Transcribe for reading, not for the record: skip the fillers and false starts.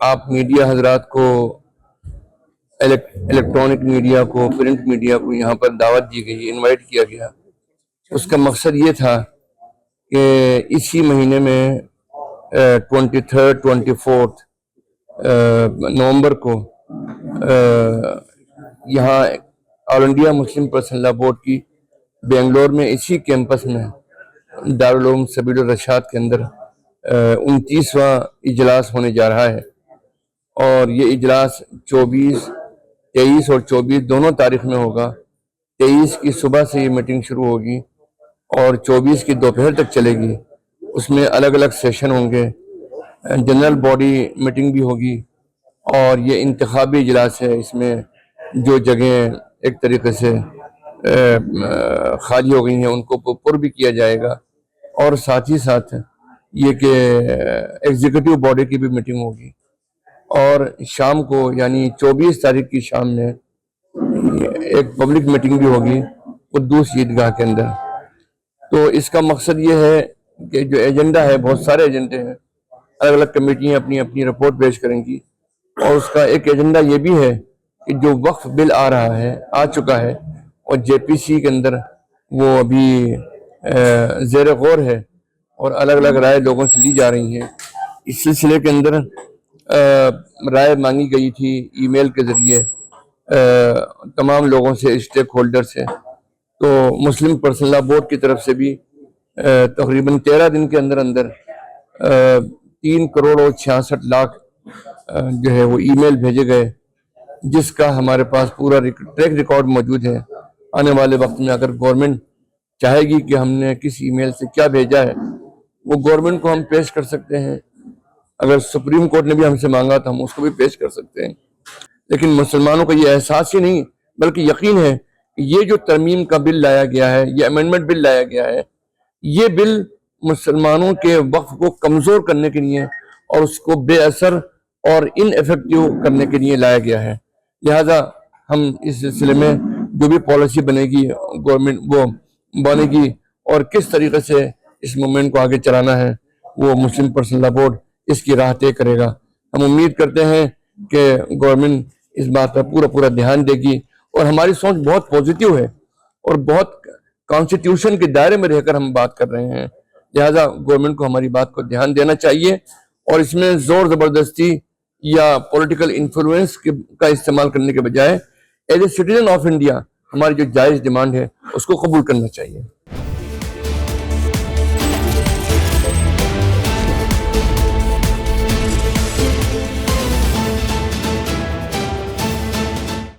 آپ میڈیا حضرات کو، الیکٹرانک میڈیا کو، پرنٹ میڈیا کو یہاں پر دعوت دی گئی، انوائٹ کیا گیا۔ اس کا مقصد یہ تھا کہ اسی مہینے میں 23 24 نومبر کو یہاں آل انڈیا مسلم پرسنل لا بورڈ کی بنگلور میں اسی کیمپس میں دارالعلوم سبیل الرشاد کے اندر 29واں اجلاس ہونے جا رہا ہے، اور یہ اجلاس 23 اور 24 دونوں تاریخ میں ہوگا۔ 23 کی صبح سے یہ میٹنگ شروع ہوگی اور 24 کی دوپہر تک چلے گی۔ اس میں الگ الگ سیشن ہوں گے، جنرل باڈی میٹنگ بھی ہوگی، اور یہ انتخابی اجلاس ہے۔ اس میں جو جگہیں ایک طریقے سے خالی ہو گئی ہیں ان کو پر بھی کیا جائے گا، اور ساتھ ہی ساتھ یہ کہ ایگزیکٹو باڈی کی بھی میٹنگ ہوگی، اور شام کو یعنی 24 تاریخ کی شام میں ایک پبلک میٹنگ بھی ہوگی قدوس عیدگاہ کے اندر۔ تو اس کا مقصد یہ ہے کہ جو ایجنڈا ہے، بہت سارے ایجنڈے ہیں، الگ الگ کمیٹیاں اپنی اپنی رپورٹ پیش کریں گی، اور اس کا ایک ایجنڈا یہ بھی ہے کہ جو وقف بل آ رہا ہے، آ چکا ہے، اور جے پی سی کے اندر وہ ابھی زیر غور ہے، اور الگ الگ رائے لوگوں سے لی جا رہی ہیں۔ اس سلسلے کے اندر رائے مانگی گئی تھی ای میل کے ذریعے تمام لوگوں سے، اسٹیک ہولڈر سے۔ تو مسلم پرسنل لا بورڈ کی طرف سے بھی تقریباً 13 دن کے اندر اندر 3 کروڑ اور 66 لاکھ جو ہے وہ ای میل بھیجے گئے، جس کا ہمارے پاس پورا ٹریک ریکارڈ موجود ہے۔ آنے والے وقت میں اگر گورنمنٹ چاہے گی کہ ہم نے کس ای میل سے کیا بھیجا ہے، وہ گورنمنٹ کو ہم پیش کر سکتے ہیں۔ اگر سپریم کورٹ نے بھی ہم سے مانگا تو ہم اس کو بھی پیش کر سکتے ہیں۔ لیکن مسلمانوں کو یہ احساس ہی نہیں بلکہ یقین ہے کہ یہ جو ترمیم کا بل لایا گیا ہے، یہ امینڈمنٹ بل لایا گیا ہے، یہ بل مسلمانوں کے وقف کو کمزور کرنے کے لیے اور اس کو بے اثر اور ان ایفیکٹو کرنے کے لیے لایا گیا ہے۔ لہذا ہم اس سلسلے میں جو بھی پالیسی بنے گی گورنمنٹ وہ بنے گی، اور کس طریقے سے اس موومنٹ کو آگے چلانا ہے، وہ مسلم پرسنل لا بورڈ اس کی راہ طے کرے گا۔ ہم امید کرتے ہیں کہ گورنمنٹ اس بات پر پورا دھیان دے گی، اور ہماری سوچ بہت پازیٹیو ہے اور بہت کانسٹیٹیوشن کے دائرے میں رہ کر ہم بات کر رہے ہیں۔ لہذا گورنمنٹ کو ہماری بات کو دھیان دینا چاہیے، اور اس میں زور زبردستی یا پولیٹیکل انفلوئنس کا استعمال کرنے کے بجائے as a citizen of India ہماری جو جائز ڈیمانڈ ہے اس کو قبول کرنا چاہیے۔